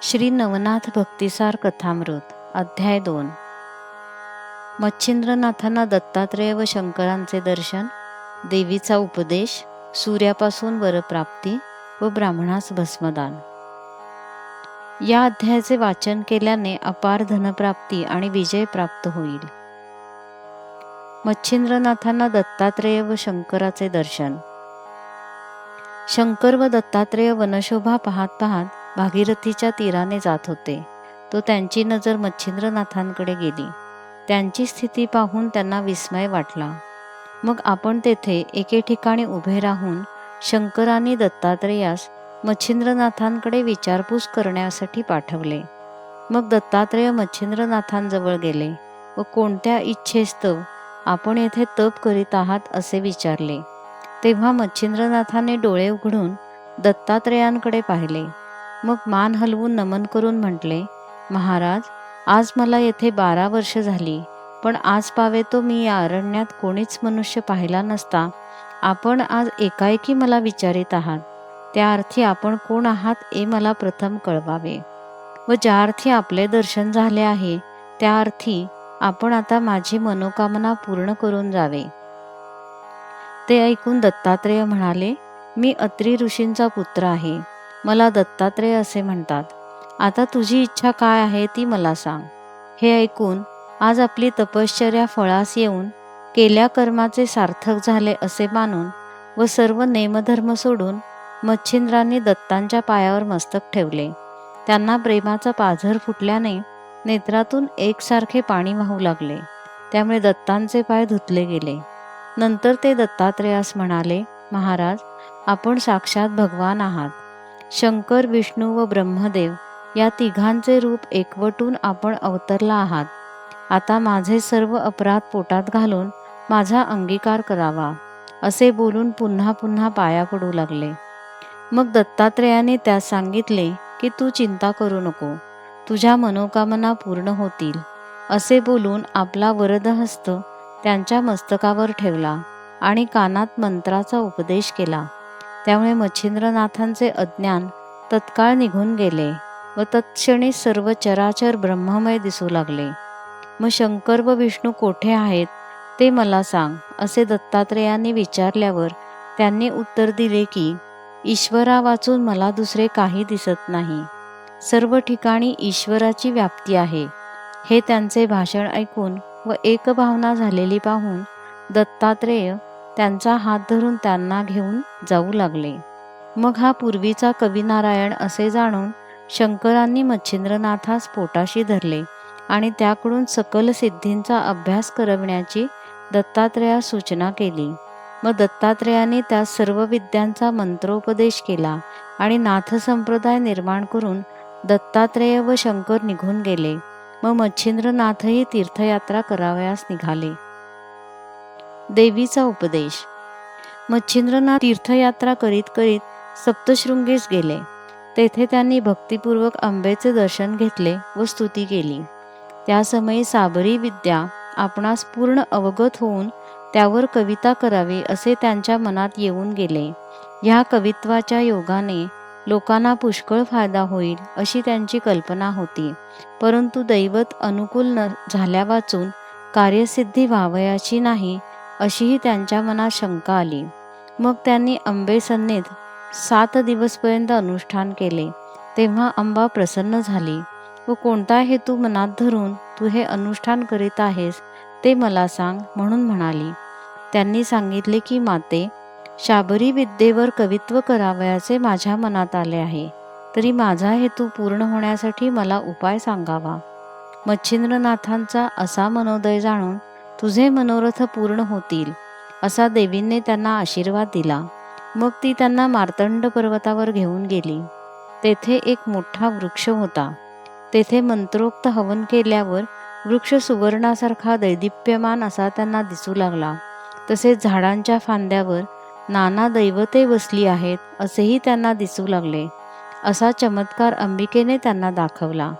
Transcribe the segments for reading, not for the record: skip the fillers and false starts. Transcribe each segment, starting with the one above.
श्री नवनाथ भक्तिसार कथामृत अध्याय 2. मच्छिंद्रनाथांना दत्तात्रेय व शंकरांचे दर्शन, देवीचा उपदेश, सूर्यापासून वरप्राप्ती व ब्राह्मणास भस्मदान. या अध्यायाचे वाचन केल्याने अपार धनप्राप्ती आणि विजय प्राप्त होईल. मच्छिंद्रनाथांना दत्तात्रेय व शंकराचे दर्शन. शंकर व दत्तात्रेय वनशोभा पाहत पाहत भागीरथीच्या तीराने जात होते. तो त्यांची नजर मच्छिंद्रनाथांकडे गेली. त्यांची स्थिती पाहून त्यांना विस्मय वाटला. मग आपण तेथे एके ठिकाणी उभे राहून शंकरांनी दत्तात्रेयास मच्छिंद्रनाथांकडे विचारपूस करण्यासाठी पाठवले. मग दत्तात्रेय मच्छिंद्रनाथांजवळ गेले व कोणत्या इच्छेस्तव आपण येथे तप करीत आहात असे विचारले. तेव्हा मच्छिंद्रनाथाने डोळे उघडून दत्तात्रेयांकडे पाहिले. मग मान हलवून नमन करून म्हटले, महाराज, आज मला येथे 12 वर्ष झाली, पण आज पावेतो मी या अरण्यात कोणीच मनुष्य पाहिला नसता आपण आज एकाएकी मला विचारित आहात. त्या अर्थी आपण कोण आहात हे मला प्रथम कळवावे, व ज्या अर्थी आपले दर्शन झाले आहे त्या अर्थी आपण आता माझी मनोकामना पूर्ण करून जावे. ते ऐकून दत्तात्रेय म्हणाले, मी अत्री ऋषींचा पुत्र आहे. मला दत्तात्रेय असे म्हणतात. आता तुझी इच्छा काय आहे ती मला सांग. हे ऐकून आज आपली तपश्चर्या फळास येऊन केल्या कर्माचे सार्थक झाले असे मानून व सर्व नेमधर्म सोडून मच्छिंद्रांनी दत्तांच्या पायावर मस्तक ठेवले. त्यांना प्रेमाचा पाझर फुटल्याने नेत्रातून एकसारखे पाणी वाहू लागले. त्यामुळे दत्तांचे पाय धुतले गेले. नंतर ते दत्तात्रेयास म्हणाले, महाराज, आपण साक्षात भगवान आहात. शंकर, विष्णू व ब्रह्मदेव या तिघांचे रूप एकवटून आपण अवतरला आहात. आता माझे सर्व अपराध पोटात घालून माझा अंगीकार करावा. असे बोलून पुन्हा पुन्हा पाया पडू लागले. मग दत्तात्रेयाने त्यास सांगितले की तू चिंता करू नको, तुझ्या मनोकामना पूर्ण होतील. असे बोलून आपला वरदहस्त त्यांच्या मस्तकावर ठेवला आणि कानात मंत्राचा उपदेश केला. त्यामुळे मच्छिंद्रनाथांचे अज्ञान तत्काळ निघून गेले व तत्क्षणी सर्व चराचर ब्रह्ममय दिसू लागले. मग शंकर व विष्णू कोठे आहेत ते मला सांग असे दत्तात्रेयांनी विचारल्यावर त्यांनी उत्तर दिले की ईश्वरा वाचून मला दुसरे काही दिसत नाही. सर्व ठिकाणी ईश्वराची व्याप्ती आहे. हे त्यांचे भाषण ऐकून व एकभावना झालेली पाहून दत्तात्रेय त्यांचा हात धरून त्यांना घेऊन जाऊ लागले. मग हा पूर्वीचा कविनारायण असे जाणून शंकरांनी मच्छिंद्रनाथास पोटाशी धरले आणि त्याकडून सकल सिद्धींचा अभ्यास करविण्याची दत्तात्रेयास सूचना केली. मग दत्तात्रेयाने त्या सर्व विद्यांचा मंत्रोपदेश केला आणि नाथ संप्रदाय निर्माण करून दत्तात्रेय व शंकर निघून गेले. मग मच्छिंद्रनाथही तीर्थयात्रा करावयास निघाले. देवीचा उपदेश. मच्छिंद्रनाथ तीर्थयात्रा करीत करीत सप्तशृंगीस गेले. तेथे त्यांनी भक्तिपूर्वक अंबेचे दर्शन घेतले व स्तुती केली. त्या समयी साबरी विद्या आपणास पूर्ण अवगत होऊन त्यावर कविता करावी असे त्यांच्या मनात येऊन गेले. ह्या कवित्वाच्या योगाने लोकांना पुष्कळ फायदा होईल अशी त्यांची कल्पना होती. परंतु दैवत अनुकूल न झाल्यावाचून कार्यसिद्धी व्हावयाची नाही अशीही त्यांच्या मनात शंका आली. मग त्यांनी अंबेसन्नीत 7 दिवसपर्यंत अनुष्ठान केले. तेव्हा अंबा प्रसन्न झाली व कोणता हेतू मनात धरून तू हे अनुष्ठान करीत आहेस ते मला सांग म्हणून म्हणाली. त्यांनी सांगितले की माते, शाबरी विद्येवर कवित्व करावयाचे माझ्या मनात आले आहे, तरी माझा हेतू पूर्ण होण्यासाठी मला उपाय सांगावा. मच्छिंद्रनाथांचा असा मनोदय जाणून तुझे मनोरथ पूर्ण होतील असा देवींनी त्यांना आशीर्वाद दिला. मग ती त्यांना मार्तंड पर्वतावर घेऊन गेली. तेथे एक मोठा वृक्ष होता. तेथे मंत्रोक्त हवन केल्यावर वृक्ष सुवर्णासारखा दैदिप्यमान असा त्यांना दिसू लागला. तसेच झाडांच्या फांद्यावर नाना दैवते बसली आहेत असेही त्यांना दिसू लागले. असा चमत्कार अंबिकेने त्यांना दाखवला.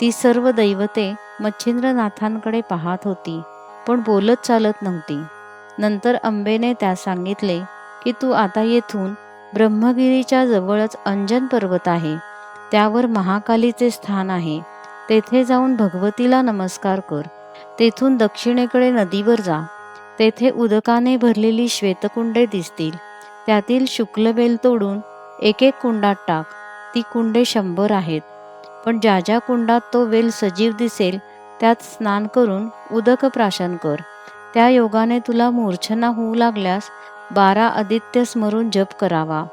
ती सर्व दैवते मच्छिंद्रनाथांकडे पाहत होती, पण बोलत चालत नव्हती. नंतर अंबेने त्यास सांगितले की तू आता येथून ब्रह्मगिरीच्या जवळच अंजन पर्वत आहे त्यावर महाकालीचे स्थान आहे. तेथे जाऊन भगवतीला नमस्कार कर. तेथून दक्षिणेकडे नदीवर जा. तेथे उदकाने भरलेली श्वेतकुंडे दिसतील. त्यातील शुक्लबेल तोडून एक एक कुंडात टाक. ती कुंडे 100 आहेत. पण ज्या ज्या कुंडात तो वेल सजीव दिसेल त्यात स्नान करून उदक प्राशन कर. त्या योगाने तुला मूर्छना होऊ लागल्यास 12 आदित्य स्मरून जप करावा,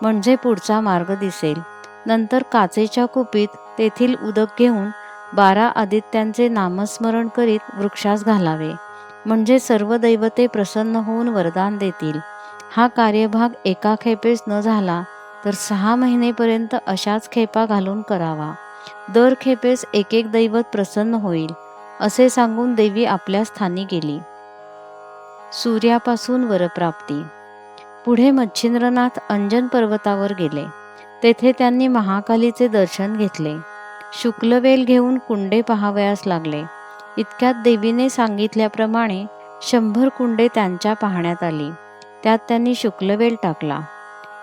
म्हणजे पुढचा मार्ग दिसेल. नंतर काचेच्या कुपीत तेथील उदक घेऊन 12 आदित्यांचे नामस्मरण करीत वृक्षास घालावे, म्हणजे सर्व दैवते प्रसन्न होऊन वरदान देतील. हा कार्यभाग एका खेपेस न झाला तर 6 महिनेपर्यंत अशाच खेपा घालून करावा. दर खेपेस एक एक दैवत प्रसन्न होईल, असे सांगून देवी आपल्या स्थानी गेली. सूर्यापासून वरप्राप्ती. पुढे मच्छिंद्रनाथ अंजन पर्वतावर गेले. तेथे त्यांनी महाकालीचे दर्शन घेतले. शुक्लवेल घेऊन कुंडे पाहावयास लागले. इतक्यात देवीने सांगितल्याप्रमाणे 100 कुंडे त्यांच्या पाहण्यात आली. त्यात त्यांनी शुक्लवेल टाकला.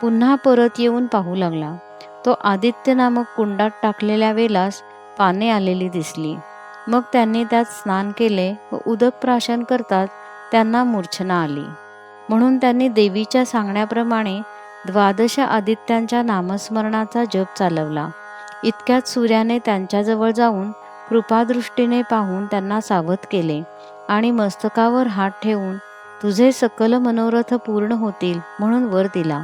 पुन्हा परत येऊन पाहू लागला. तो आदित्य नामक कुंडात टाकलेल्या वेलास पाने आलेली दिसली. मग त्यांनी त्यात स्नान केले व उदक प्राशन करतात त्यांना मूर्छना आली. म्हणून त्यांनी देवीच्या सांगण्याप्रमाणे 12 आदित्यांच्या नामस्मरणाचा जप चालवला. इतक्यात सूर्याने त्यांच्याजवळ जाऊन कृपादृष्टीने पाहून त्यांना सावध केले आणि मस्तकावर हात ठेवून तुझे सकल मनोरथ पूर्ण होतील म्हणून वर दिला.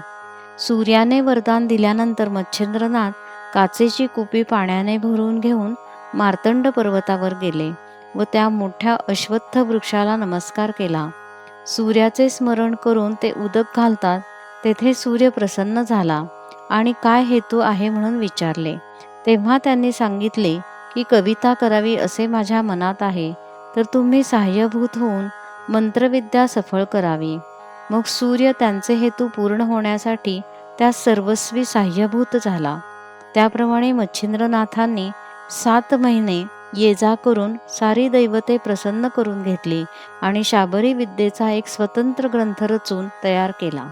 सूर्याने वरदान दिल्यानंतर मच्छिंद्रनाथ काचेची कुपी पाण्याने भरून घेऊन मार्तंड पर्वतावर गेले व त्या मोठ्या अश्वत्थ वृक्षाला नमस्कार केला. सूर्याचे स्मरण करून ते उदक घालतात तेथे सूर्य प्रसन्न झाला आणि काय हेतू आहे म्हणून विचारले. तेव्हा त्यांनी सांगितले की कविता करावी असे माझ्या मनात आहे, तर तुम्ही सहाय्यभूत होऊन मंत्रविद्या सफळ करावी. मग सूर्य त्यांचे हेतू पूर्ण होण्यासाठी त्या सर्वस्वी सहाय्यभूत झाला. त्याप्रमाणे मच्छिंद्रनाथांनी 7 महिने ये जा करून सारी दैवते प्रसन्न करून घेतली आणि शाबरी विद्येचा एक स्वतंत्र ग्रंथ रचून तयार केला.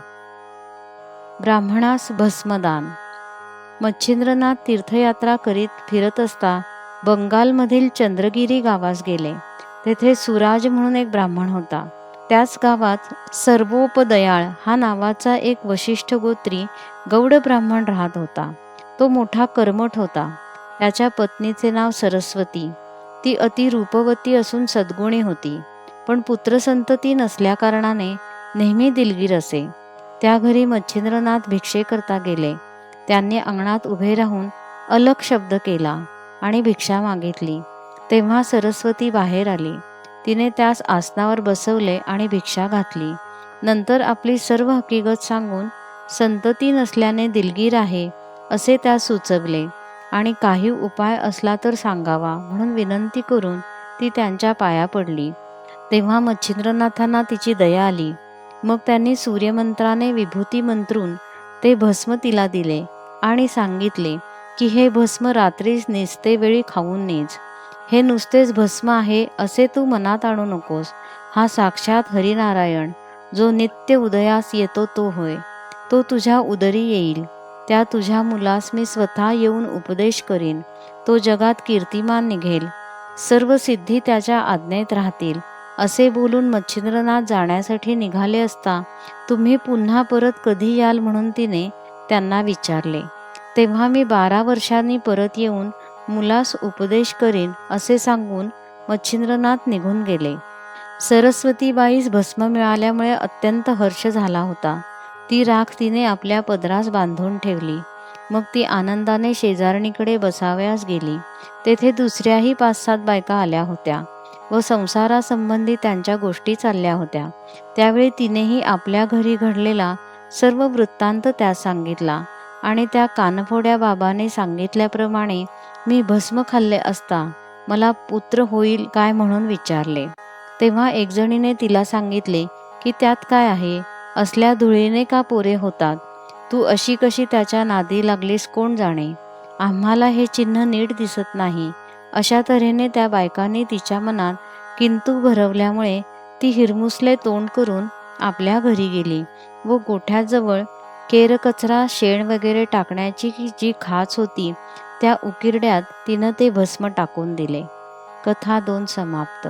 ब्राह्मणास भस्मदान. मच्छिंद्रनाथ तीर्थयात्रा करीत फिरत असता बंगालमधील चंद्रगिरी गावास गेले. तेथे सुराज म्हणून एक ब्राह्मण होता. त्याच गावात सर्वोपदयाळ हा नावाचा एक वशिष्ठ गोत्री गौड ब्राह्मण राहत होता. तो मोठा कर्मठ होता. त्याच्या पत्नीचे नाव सरस्वती. ती अति रूपवती असून सद्गुणी होती, पण पुत्रसंतती नसल्याकारणाने नेहमी दिलगीर असे. त्या घरी मच्छिंद्रनाथ भिक्षे करता गेले. त्यांनी अंगणात उभे राहून अलख शब्द केला आणि भिक्षा मागितली. तेव्हा सरस्वती बाहेर आली. तिने त्यास आसनावर बसवले आणि भिक्षा घातली. नंतर आपली सर्व हकीकत सांगून संतती नसल्याने दिलगीर आहे असे त्यास सुचवले आणि काही उपाय असला तर सांगावा म्हणून विनंती करून ती त्यांच्या पाया पडली. तेव्हा मच्छिंद्रनाथांना तिची दया आली. मग त्यांनी सूर्यमंत्राने विभूती मंत्रून ते भस्म तिला दिले आणि सांगितले की हे भस्म रात्रीच निस्तेवेळी खाऊन नेज. हे नुसतेच भस्म आहे असे तू मनात आणू नकोस. हा साक्षात हरिनारायण जो नित्य उदयास येतो तो होय. तो तुझ्या उदरी येईल. त्या तुझ्या मुलास मी स्वतः येऊन उपदेश करीन. तो जगात कीर्तिमान निघेल. सर्व सिद्धी त्याच्या आज्ञेत राहतील. असे बोलून मच्छिंद्रनाथ जाण्यासाठी निघाले असता तुम्ही पुन्हा परत कधी याल म्हणून तिने त्यांना विचारले. तेव्हा मी 12 वर्षांनी परत येऊन मुलास उपदेश करीन असे सांगून मच्छिंद्रनाथ निघून गेले. सरस्वतीबाईस भस्म मिळाल्यामुळे अत्यंत हर्ष झाला होता. ती राख तिने आपल्या पदरास बांधून ठेवली. मग ती आनंदाने शेजारणीकडे बसावयास गेली. तेथे दुसऱ्याही 5-7 बायका आल्या होत्या व संसारासंबंधी त्यांच्या गोष्टी चालल्या होत्या. त्यावेळी तिनेही आपल्या घरी घडलेला सर्व वृत्तांत त्यास सांगितला आणि त्या कानफोड्या बाबाने सांगितल्याप्रमाणे मी भस्म खाल्ले असता मला पुत्र होईल काय म्हणून विचारले. तेव्हा एकजणीने तिला सांगितले की त्यात काय आहे, असल्या धुळीने का पोरे होतात. तू अशी कशी त्याच्या नादी लागलीस कोण जाणे. आम्हाला हे चिन्ह नीट दिसत नाही. अशा तऱ्हेने त्या बायकांनी तिच्या मनात किंतु भरवल्यामुळे ती हिरमुसले तोंड करून आपल्या घरी गेली व गोठ्याजवळ केरकचरा शेण वगैरे टाकण्याची जी खाच होती त्या उकिरड्यात तिनं ते भस्म टाकून दिले. कथा 2 समाप्त.